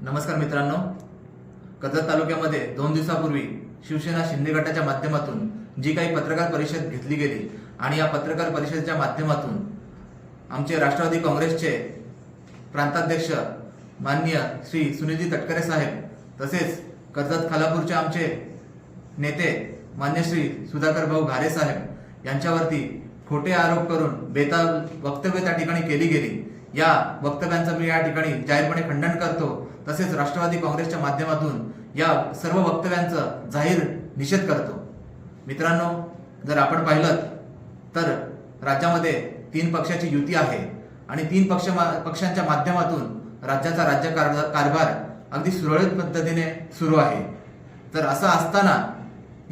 नमस्कार मित्रांनो, कर्जत तालुक्यामध्ये 2 दिवसापूर्वी शिवसेना शिंदे गटाच्या माध्यमातून जी काही पत्रकार परिषद घेतली गेली आणि या पत्रकार परिषदेच्या माध्यमातून आमचे राष्ट्रवादी काँग्रेसचे प्रांताध्यक्ष माननीय श्री सुनीलजी तटकरे साहेब तसेच कर्जत खालापूरचे आमचे नेते मान्य श्री सुधाकर भाऊ घारे साहेब यांच्यावरती खोटे आरोप करून बेताल वक्तव्य त्या ठिकाणी केली गेली। या वक्तव्यांचं मी या ठिकाणी जाहीरपणे खंडन करतो। तसेच राष्ट्रवादी काँग्रेसच्या माध्यमातून या सर्व वक्तव्यांचं जाहीर निषेध करतो। मित्रांनो, जर आपण पाहिलं तर राज्यामध्ये 3 पक्षाची युती आहे आणि 3 पक्षांच्या माध्यमातून राज्याचा राज्य कारभार अगदी सुरळीत पद्धतीने सुरू आहे। तर असं असताना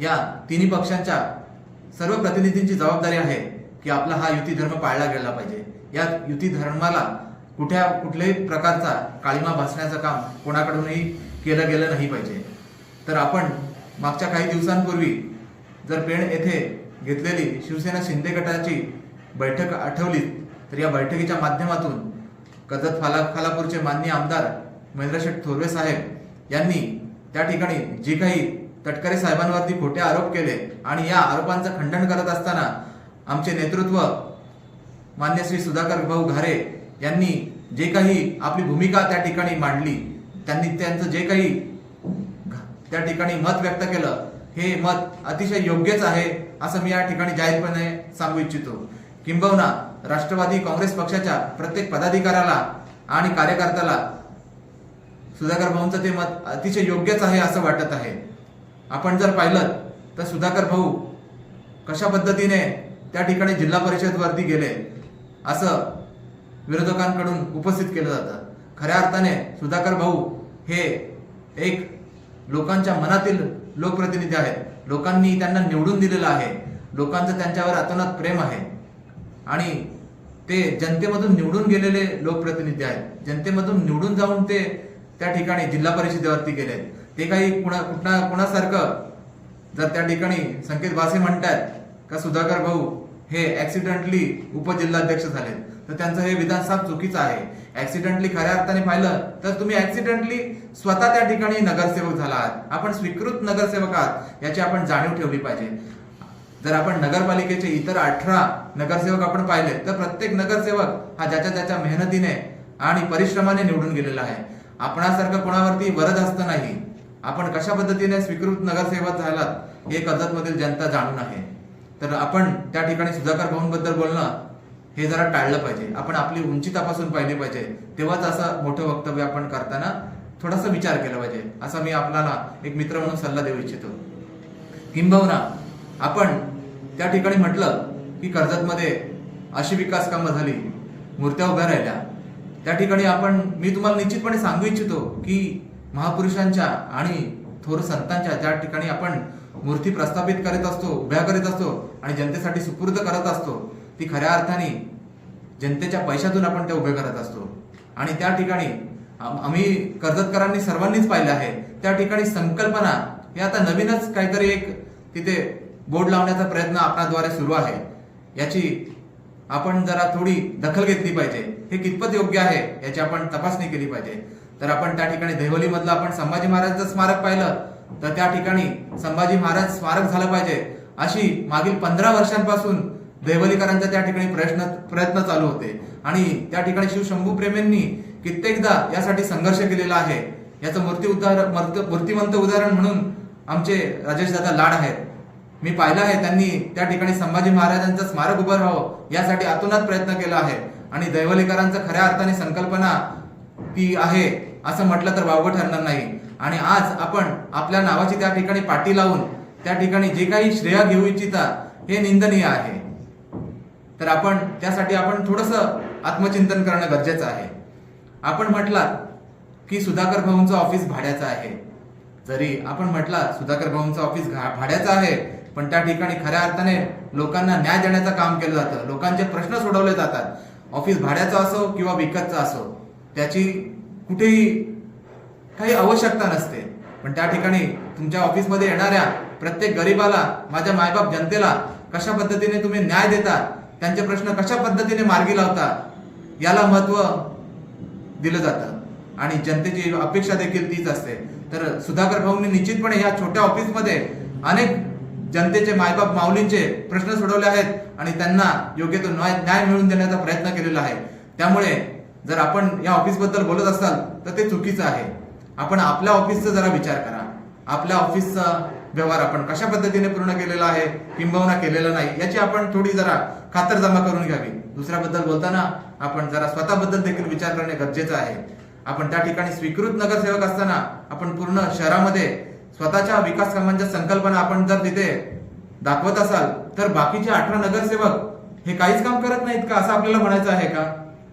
या 3 पक्षांच्या सर्व प्रतिनिधींची जबाबदारी आहे की आपला हा युती धर्म पाळला गेला पाहिजे। या युती धर्माला कुठल्याही प्रकारचा काळीमा भासण्याचं काम कोणाकडूनही केलं गेलं नाही पाहिजे। तर आपण मागच्या काही दिवसांपूर्वी जर पेण येथे घेतलेली शिवसेना शिंदे गटाची बैठक आठवली तर या बैठकीच्या माध्यमातून कर्जत खालापूरचे माननीय आमदार महेंद्रशेठ थोरवे साहेब यांनी त्या ठिकाणी जे काही तटकरे साहेबांवरती खोटे आरोप केले आणि या आरोपांचं खंडन करत असताना आमचे नेतृत्व मान्य श्री सुधाकर भाऊ घारे यांनी जे काही आपली भूमिका त्या ठिकाणी मांडली, त्यांनी त्यांचं जे काही त्या ठिकाणी मत व्यक्त केलं, हे मत अतिशय योग्यच आहे असं मी या ठिकाणी जाहीरपणे सांगू इच्छितो। किंबहुना राष्ट्रवादी काँग्रेस पक्षाच्या प्रत्येक पदाधिकाऱ्याला आणि कार्यकर्त्याला सुधाकर भाऊंचं ते मत अतिशय योग्यच आहे असं वाटत आहे। आपण जर पाहिलं तर सुधाकर भाऊ कशा पद्धतीने त्या ठिकाणी जिल्हा परिषद वरती गेले असं विरोधकांकडून उपस्थित केलं जातं। खऱ्या अर्थाने सुधाकर भाऊ हे एक लोकांच्या मनातील लोकप्रतिनिधी आहेत। लोकांनी त्यांना निवडून दिलेलं आहे। लोकांचं त्यांच्यावर अतोनात प्रेम आहे आणि ते जनतेमधून निवडून गेलेले लोकप्रतिनिधी आहेत। जनतेमधून निवडून जाऊन ते त्या ठिकाणी जिल्हा परिषदेवरती गेले। ते काही कुणासारखं जर त्या ठिकाणी संकेत भासे म्हणतात का सुधाकर भाऊ हे ऍक्सिडेंटली उपजिल्हाध्यक्ष झाले, तर त्यांचं हे विधान साफ चुकीचं आहे। ऍक्सिडेंटली खऱ्या अर्थाने पाहिलं तर तुम्ही ऍक्सिडेंटली स्वतः त्या ठिकाणी नगरसेवक झाला आहात। आपण स्वीकृत नगरसेवक आहात याची आपण जाणीव ठेवली पाहिजे। जर आपण नगरपालिकेचे इतर 18 नगरसेवक आपण पाहिले तर प्रत्येक नगरसेवक हा ज्याच्या मेहनतीने आणि परिश्रमाने निवडून गेलेला आहे। आपणासारखं कोणावरती वरद असतं नाही। आपण कशा पद्धतीने स्वीकृत नगरसेवक झालात हे कर्जतमधील जनता जाणून आहे। तर आपण त्या ठिकाणी सुधाकर भाऊंबद्दल बोलणं हे जरा टाळलं पाहिजे। आपण आपली उंची तपासून पाहिली पाहिजे, तेव्हाच असं मोठं वक्तव्य आपण करताना थोडासा विचार केला पाहिजे असा मी आपल्याला एक मित्र म्हणून सल्ला देऊ इच्छितो। किंबहुना आपण त्या ठिकाणी म्हटलं की कर्जतमध्ये अशी विकास कामं झाली, मूर्त्या उभ्या राहिल्या, त्या ठिकाणी मी तुम्हाला निश्चितपणे सांगू इच्छितो की महापुरुषांच्या आणि थोर संतांच्या ज्या ठिकाणी आपण मूर्ती प्रस्थापित करीत असतो, उभ्या करीत असतो आणि जनतेसाठी सुपूर्द करत असतो, ती खऱ्या अर्थाने जनतेच्या पैशातून आपण त्या उभे करत असतो। आणि त्या ठिकाणी आम्ही कर्जतकरांनी सर्वांनीच पाहिलं आहे, त्या ठिकाणी संकल्पना हे आता नवीनच काहीतरी एक तिथे बोर्ड लावण्याचा प्रयत्न आपणाद्वारे सुरू आहे। याची आपण जरा थोडी दखल घेतली पाहिजे। हे कितपत योग्य आहे याची आपण तपासणी केली पाहिजे। तर आपण त्या ठिकाणी देवली मधलं आपण संभाजी महाराजांचं स्मारक पाहिलं तर त्या ठिकाणी संभाजी महाराज स्मारक झालं पाहिजे अशी मागील 15 वर्षांपासून देवलीकरांचा त्या ठिकाणी प्रयत्न चालू होते आणि त्या ठिकाणी शिवशंभू प्रेमींनी कित्येकदा यासाठी संघर्ष केलेला आहे। याचं मूर्तिमंत उदाहरण म्हणून आमचे राजेश दादा लाड आहेत। मी पाहिलं आहे, त्यांनी त्या ठिकाणी संभाजी महाराजांचं स्मारक उभं राहावं यासाठी अतोनात प्रयत्न केला आहे आणि देवलीकरांचं खऱ्या अर्थाने संकल्पना ती आहे असं म्हटलं तर वावगं ठरणार नाही। आणि आज आपण आपल्या नावाची त्या ठिकाणी पाटी लावून त्या ठिकाणी जे काही श्रेय घेऊ इच्छिता हे निंदनीय आहे। तर त्यासाठी आपण थोडंसं आत्मचिंतन करणं गरजेचं आहे। आपण म्हटलात की सुधाकर भाऊंचं ऑफिस भाड्याचं आहे, जरी आपण म्हटला सुधाकर भाऊंचं ऑफिस भाड्याचं आहे, पण त्या ठिकाणी खऱ्या अर्थाने लोकांना न्याय देण्याचं काम केलं जातं, लोकांचे प्रश्न सोडवले जातात। ऑफिस भाड्याचं असो किंवा विकतचं असो त्याची कुठेही काही आवश्यकता नसते, पण त्या ठिकाणी तुमच्या ऑफिसमध्ये येणाऱ्या प्रत्येक गरीबाला, माझ्या मायबाप जनतेला कशा पद्धतीने तुम्ही न्याय देता, त्यांचे प्रश्न कशा पद्धतीने मार्गी लावता याला महत्व दिलं जातं। आणि जनतेची अपेक्षा देखील तीच असते. तर सुधाकर भाऊंनी निश्चितपणे या छोट्या ऑफिसमध्ये अनेक जनतेचे मायबाप माऊलींचे प्रश्न सोडवले आहेत आणि त्यांना योग्य तो न्याय मिळवून देण्याचा प्रयत्न केलेला आहे. त्यामुळे जर आपण या ऑफिसबद्दल बोलत असाल तर ते चुकीचं आहे. आपण आपल्या ऑफिसचा जरा विचार करा. आपल्या ऑफिसचा व्यवहार आपण कशा पद्धतीने पूर्ण केलेला आहे किंबहुना केलेला नाही याची आपण थोडी जरा खातरजमा करून घ्यावी. दुसऱ्याबद्दल बोलताना आपण जरा स्वतःबद्दल देखील विचार करणे गरजेचं आहे. आपण त्या ठिकाणी स्वीकृत नगरसेवक असताना आपण पूर्ण शहरामध्ये स्वतःच्या विकास कामांच्या संकल्पना आपण जर तिथे दाखवत असाल तर बाकीचे 18 नगरसेवक हे काहीच काम करत नाहीत का असं आपल्याला म्हणायचं आहे का?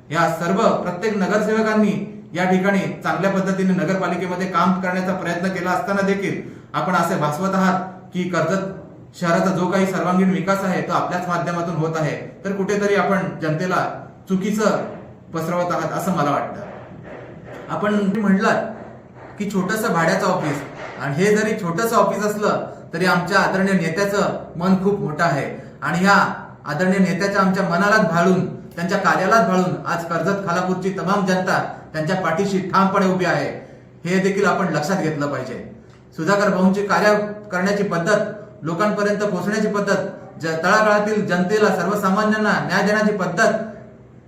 या सर्व प्रत्येक नगरसेवकांनी या ठिकाणी चांगल्या पद्धतीने नगरपालिकेमध्ये काम करण्याचा प्रयत्न केला असताना देखील आपण असे भासवत आहात की कर्जत शहराचा जो काही सर्वांगीण विकास आहे तो आपल्याच माध्यमातून होत आहे. तर कुठेतरी आपण जनतेला चुकीचं पसरवत आहात असं मला वाटतं. आपण म्हटलं की छोटंसं भाड्याचं ऑफिस आणि हे जरी छोटंसं ऑफिस असलं तरी आमच्या आदरणीय नेत्याचं मन खूप मोठं आहे आणि या आदरणीय नेत्याच्या आमच्या मनालाच भाळून त्यांच्या कार्यालाच भाळून आज कर्जत खालापूरची तमाम जनता त्यांच्या पाठीशी ठामपणे उभी आहे. हे देखील आपण लक्षात घेतलं पाहिजे. सुधाकर भाऊंची कार्य करण्याची पद्धत, लोकांपर्यंत पोहोचण्याची पद्धत, तळागाळातील जनतेला सर्वसामान्यांना न्याय देण्याची पद्धत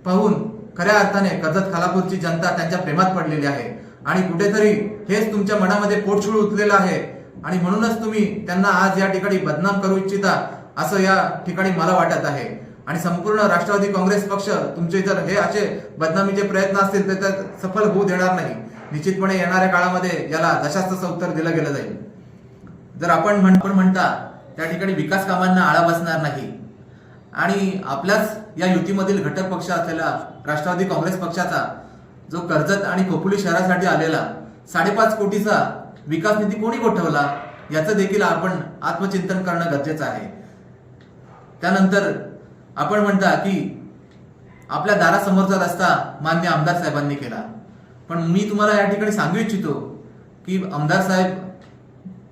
पाहून खऱ्या अर्थाने कर्जत खालापूरची जनता त्यांच्या प्रेमात पडलेली आहे आणि कुठेतरी हेच तुमच्या मनामध्ये पोटशूळ उठलेलं आहे आणि म्हणूनच तुम्ही त्यांना आज या ठिकाणी बदनाम करू इच्छिता असं या ठिकाणी मला वाटत आहे. आणि संपूर्ण राष्ट्रवादी काँग्रेस पक्ष तुमचे जर हे असे बदनामीचे प्रयत्न असतील तर सफल होऊ देणार नाही. निश्चितपणे येणाऱ्या काळामध्ये याला जशास तसं उत्तर दिलं गेलं जाईल. जर आपण म्हणता त्या ठिकाणी विकास कामांना आळा बसणार नाही आणि आपल्याच या युतीमधील घटक पक्ष असलेला राष्ट्रवादी काँग्रेस पक्षाचा जो कर्जत आणि खोपोली शहरासाठी आलेला 5.5 कोटीचा विकास निधी कोणी गोठवला याचं देखील आपण आत्मचिंतन करणं गरजेचं आहे. त्यानंतर आपण म्हणता की आपल्या दारासमोरचा रस्ता मान्य आमदार साहेबांनी केला, पण मी तुम्हाला या ठिकाणी सांगू इच्छितो की आमदार साहेब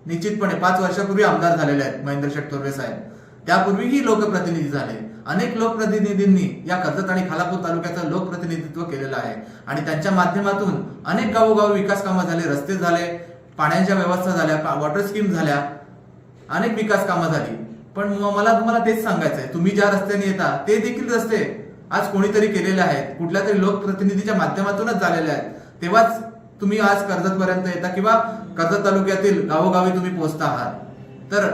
निश्चितपणे 5 वर्षापूर्वी आमदार झालेले आहेत. महेंद्र शेठ थोरवे साहेब त्यापूर्वीही लोकप्रतिनिधी झाले. अनेक लोकप्रतिनिधींनी या कर्जत आणि खालापूर तालुक्याचं लोकप्रतिनिधित्व केलेलं आहे आणि त्यांच्या माध्यमातून अनेक गावोगावी विकास कामं झाले, रस्ते झाले, पाण्याच्या व्यवस्था झाल्या, वॉटर स्कीम झाल्या, अनेक विकास कामं झाली. पण मला तुम्हाला तेच सांगायचं आहे, तुम्ही ज्या रस्त्याने येता ते देखील रस्ते आज कोणीतरी केलेले आहेत, कुठल्या तरी लोकप्रतिनिधीच्या माध्यमातूनच झालेले आहेत. तेव्हाच तुम्ही आज कर्जत पर्यंत येता किंवा कर्जत तालुक्यातील गावोगावी तुम्ही पोहोचता आहात. तर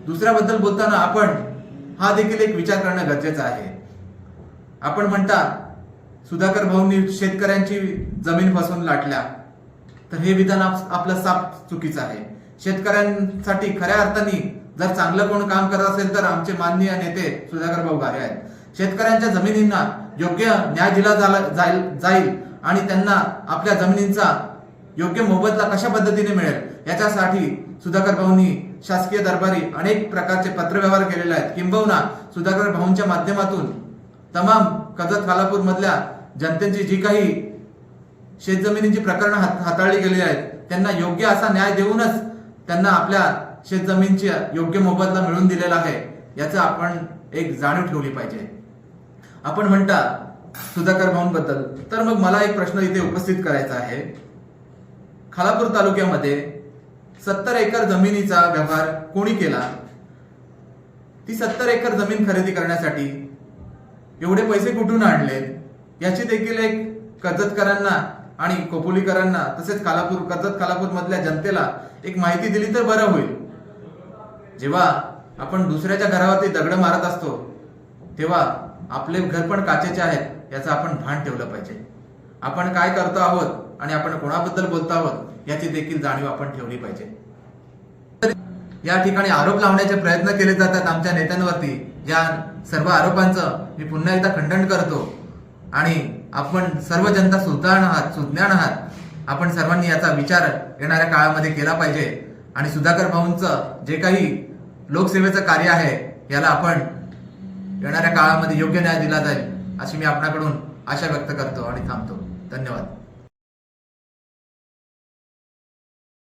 दुसऱ्याबद्दल बोलताना आपण हा देखील एक विचार करणं गरजेचं आहे. आपण म्हणता सुधाकर भाऊंनी शेतकऱ्यांची जमीन फसवून लाटल्या, तर हे विधान आपलं साफ चुकीचं आहे. शेतकऱ्यांसाठी खऱ्या अर्थाने जर चांगलं कोण काम करत असेल तर आमचे माननीय नेते सुधाकर भाऊ गारे आहेत. शेतकऱ्यांच्या जमिनींना योग्य न्याय दिला जाईल आणि त्यांना आपल्या जमिनींचा योग्य मोबदला कशा पद्धतीने मिळेल याच्यासाठी सुधाकर भाऊंनी शासकीय दरबारी अनेक प्रकारचे पत्रव्यवहार केलेले आहेत. किंबहुना सुधाकर भाऊंच्या माध्यमातून तमाम कर्जत खालापूर मधल्या जनतेची जी काही शेतजमिनींची प्रकरणं हाताळली गेली आहेत त्यांना योग्य असा न्याय देऊनच त्यांना आपल्या शेतजमीनची योग्य मोबदला मिळवून दिलेला आहे याचं आपण एक जाणीव ठेवली पाहिजे. आपण म्हणता सुधाकर भाऊंबद्दल, तर मग मला एक प्रश्न इथे उपस्थित करायचा आहे. खालापूर तालुक्यामध्ये 70 एकर जमिनीचा व्यवहार कोणी केला? ती 70 एकर जमीन खरेदी करण्यासाठी एवढे पैसे कुठून आणले याची देखील एक कर्जतकरांना आणि खोपोलीकरांना तसेच कर्जत खालापूर मधल्या जनतेला एक माहिती दिली तर बरं होईल. जेव्हा आपण दुसऱ्याच्या घरावरती दगड मारत असतो तेव्हा आपले घर पण काचेचे आहेत याचं आपण भान ठेवलं पाहिजे. आपण काय करतो आहोत आणि आपण कोणाबद्दल बोलतो आहोत याची देखील जाणीव आपण ठेवली पाहिजे. या ठिकाणी आरोप लावण्याचे प्रयत्न केले जातात आमच्या नेत्यांवरती. या सर्व आरोपांचं मी पुन्हा एकदा खंडन करतो आणि आपण सर्व जनता सुज्ञान आहात. आपण सर्वांनी याचा विचार येणाऱ्या काळामध्ये केला पाहिजे आणि सुधाकर भाऊंचं जे काही लोकसेवेचं कार्य आहे याला आपण येणाऱ्या काळामध्ये योग्य न्याय दिला जाईल अशी मी आपणाकडून आशा व्यक्त करतो आणि थांबतो. धन्यवाद.